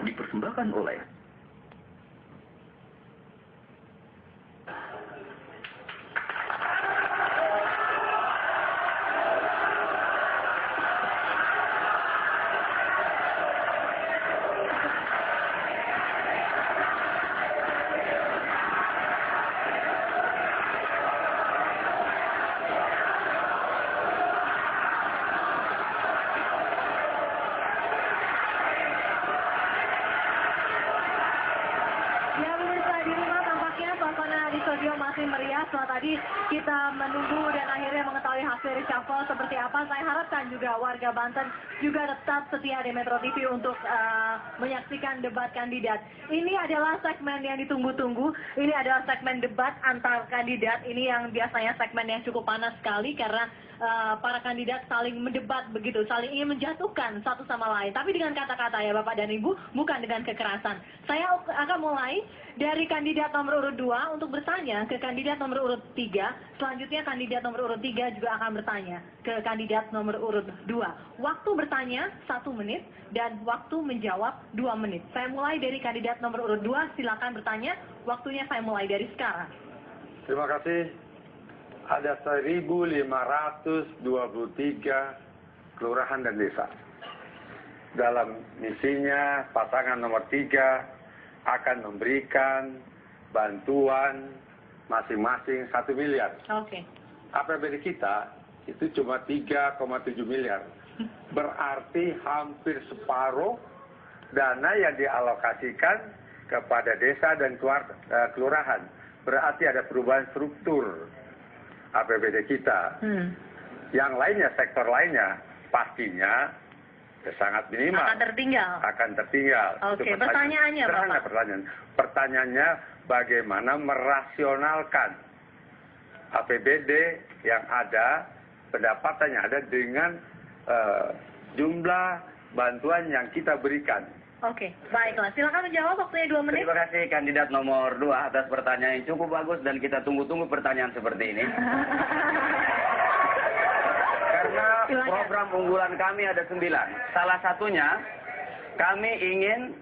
dipersembahkan oleh masih meriah. Setelah tadi kita menunggu dan akhirnya mengetahui hasil reshuffle seperti apa. Saya harapkan juga warga Banten juga tetap setia di Metro TV untuk menyaksikan debat kandidat. Ini adalah segmen yang ditunggu-tunggu. Ini adalah segmen debat antar kandidat. Ini yang biasanya segmen yang cukup panas sekali karena para kandidat saling mendebat begitu, saling ingin menjatuhkan satu sama lain. Tapi dengan kata-kata ya Bapak dan Ibu, bukan dengan kekerasan. Saya akan mulai dari kandidat nomor urut 2 untuk bertanya ke kandidat nomor urut 3. Selanjutnya kandidat nomor urut 3 juga akan bertanya ke kandidat nomor urut 2. Waktu bertanya 1 menit dan waktu menjawab 2 menit. Saya mulai dari kandidat nomor urut 2, silakan bertanya. Waktunya saya mulai dari sekarang. Terima kasih. Ada 1.523 kelurahan dan desa. Dalam misinya, pasangan nomor 3 akan memberikan bantuan masing-masing 1 miliar. Oke. APBD kita itu cuma 3,7 miliar. Berarti hampir separuh dana yang dialokasikan kepada desa dan kelurahan. Berarti ada perubahan struktur APBD kita. Yang lainnya, sektor lainnya, pastinya sangat minimal. Akan tertinggal. Oke, pertanyaannya Bapak. Pertanyaannya bagaimana merasionalkan APBD yang ada, pendapatan yang ada dengan jumlah bantuan yang kita berikan. Oke, baiklah. Silakan menjawab, waktunya 2 menit. Terima kasih kandidat nomor 2 atas pertanyaan yang cukup bagus dan kita tunggu-tunggu pertanyaan seperti ini. Karena program unggulan kami ada 9. Salah satunya kami ingin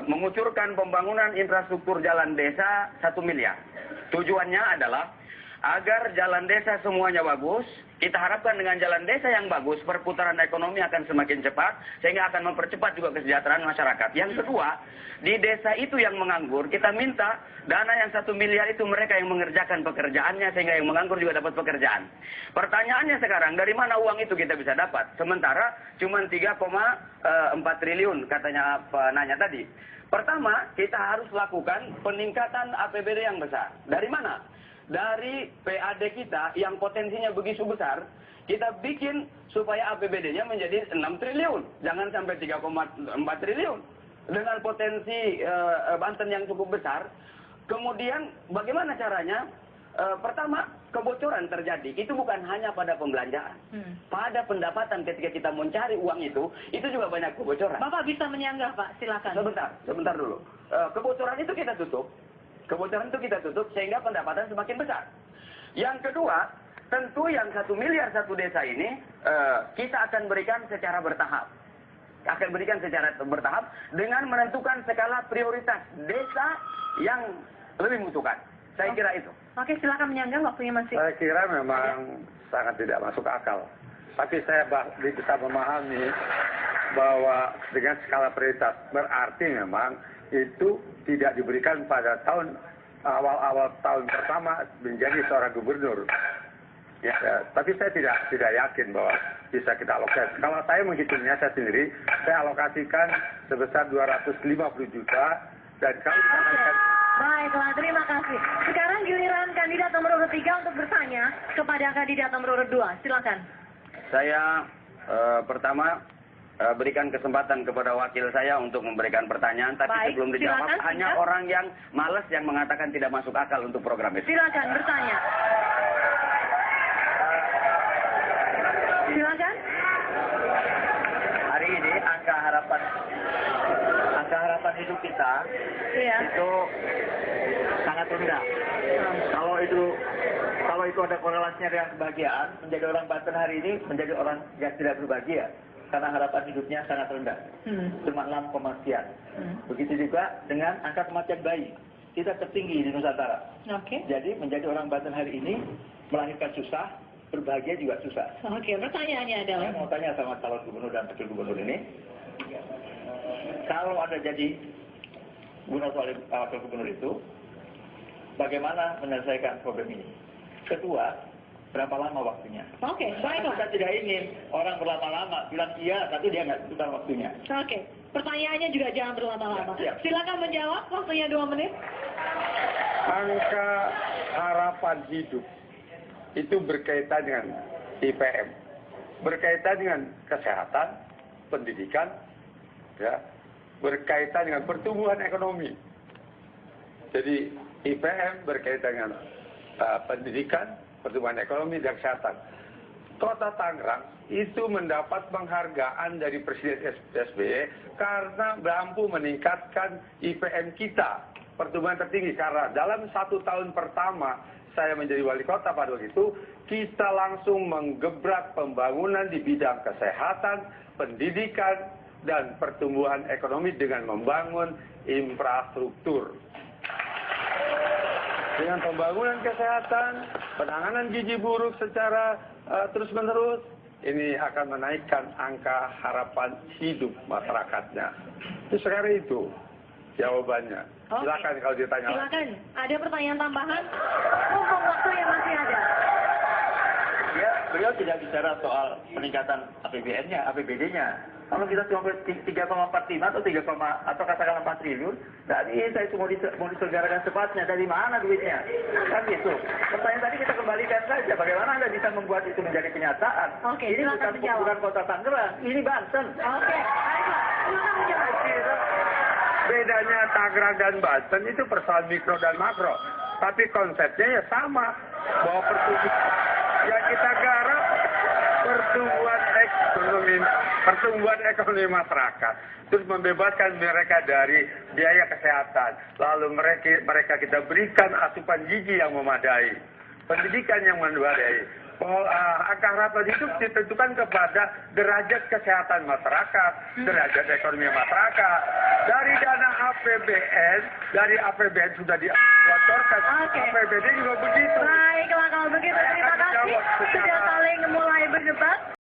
mengucurkan pembangunan infrastruktur jalan desa 1 miliar. Tujuannya adalah agar jalan desa semuanya bagus. Kita harapkan dengan jalan desa yang bagus, perputaran ekonomi akan semakin cepat, sehingga akan mempercepat juga kesejahteraan masyarakat. Yang kedua, di desa itu yang menganggur, kita minta dana yang 1 miliar itu mereka yang mengerjakan pekerjaannya, sehingga yang menganggur juga dapat pekerjaan. Pertanyaannya sekarang, dari mana uang itu kita bisa dapat? Sementara cuma 3,4 triliun katanya penanya tadi. Pertama, kita harus lakukan peningkatan APBD yang besar. Dari mana? Dari PAD kita yang potensinya begitu besar, kita bikin supaya APBD-nya menjadi 6 triliun. Jangan sampai 3,4 triliun. Dengan potensi Banten yang cukup besar. Kemudian bagaimana caranya? Pertama, kebocoran terjadi. Itu bukan hanya pada pembelanjaan. Pada pendapatan ketika kita mencari uang itu juga banyak kebocoran. Bapak bisa menyanggah, Pak. Silakan. Sebentar dulu. Kebocoran itu kita tutup. Kebocoran itu kita tutup sehingga pendapatan semakin besar. Yang kedua, tentu yang 1 miliar 1 desa ini kita akan berikan secara bertahap. Akan berikan secara bertahap dengan menentukan skala prioritas desa yang lebih membutuhkan. Saya kira itu. Oke, silakan menyanggah, waktunya masih. Saya kira memang sangat tidak masuk akal. Tapi saya bisa memahami bahwa dengan skala prioritas berarti memang itu tidak diberikan pada awal tahun pertama menjadi seorang gubernur. Ya, tapi saya tidak yakin bahwa bisa kita alokasikan. Kalau saya menghitungnya saya sendiri, saya alokasikan sebesar 250 juta dan kalau kita Baiklah, terima kasih. Sekarang giliran kandidat nomor urut 3 untuk bertanya kepada kandidat nomor urut 2. Silakan. Saya pertama berikan kesempatan kepada wakil saya untuk memberikan pertanyaan, tapi sebelum dijawab, hanya orang yang malas yang mengatakan tidak masuk akal untuk program itu. Silakan bertanya. Silakan. Hari ini angka harapan hidup kita itu sangat rendah. Kalau itu ada korelasinya dengan kebahagiaan, menjadi orang Banten hari ini menjadi orang yang tidak berbahagia. karena harapan hidupnya sangat rendah, cuma 6, sekian. Begitu juga dengan angka kematian bayi, kita tertinggi di Nusantara. Jadi menjadi orang Banten hari ini melahirkan susah, berbahagia juga susah. Pertanyaannya adalah, Saya mau tanya sama calon gubernur dan wakil gubernur ini, kalau ada jadi gubernur atau wakil gubernur itu, bagaimana menyelesaikan problem ini? Kedua, berapa lama waktunya? Baiklah. Kita tidak ingin orang berlama-lama bilang iya, tapi dia nggak tentukan waktunya. Pertanyaannya juga jangan berlama-lama. Ya. Silakan menjawab, waktunya 2 menit. Angka harapan hidup itu berkaitan dengan IPM, berkaitan dengan kesehatan, pendidikan, ya, berkaitan dengan pertumbuhan ekonomi. Jadi IPM berkaitan dengan pendidikan, pertumbuhan ekonomi, dan kesehatan. Kota Tangerang itu mendapat penghargaan dari Presiden SBY karena mampu meningkatkan IPM kita, pertumbuhan tertinggi. Karena dalam 1 tahun pertama saya menjadi wali kota pada waktu itu, kita langsung menggebrak pembangunan di bidang kesehatan, pendidikan, dan pertumbuhan ekonomi dengan membangun infrastruktur. Dengan pembangunan kesehatan, penanganan gizi buruk secara terus-menerus, ini akan menaikkan angka harapan hidup masyarakatnya. Itu sekarang itu jawabannya. Silakan kalau ditanya. Silakan. Ada pertanyaan tambahan? Mumpung waktu yang masih ada. Ya, beliau tidak bicara soal peningkatan APBN-nya, APBD-nya. Kalau kita cuma 3,45 atau katakanlah 4 triliun, tadi saya cuma mau diselenggarakan secepatnya. Dari mana duitnya? Kan gitu. Pertanyaan tadi kita kembalikan saja. Bagaimana Anda bisa membuat itu menjadi kenyataan? Ini bukan kota Tangerang, ini Banten. Baiklah. Silakan menjawab. Bedanya Tangerang dan Banten itu persoalan mikro dan makro. Tapi konsepnya ya sama. Bahwa yang kita garap pertumbuhan ekonomi masyarakat. Terus membebaskan mereka dari biaya kesehatan. Lalu mereka kita berikan asupan gizi yang memadai. Pendidikan yang memadai. Angka harapan hidup ditentukan kepada derajat kesehatan masyarakat, derajat ekonomi masyarakat. Dari dana APBN sudah dibocorkan, APBD juga begitu. Baiklah kalau begitu, terima kasih sudah saling mulai berdebat.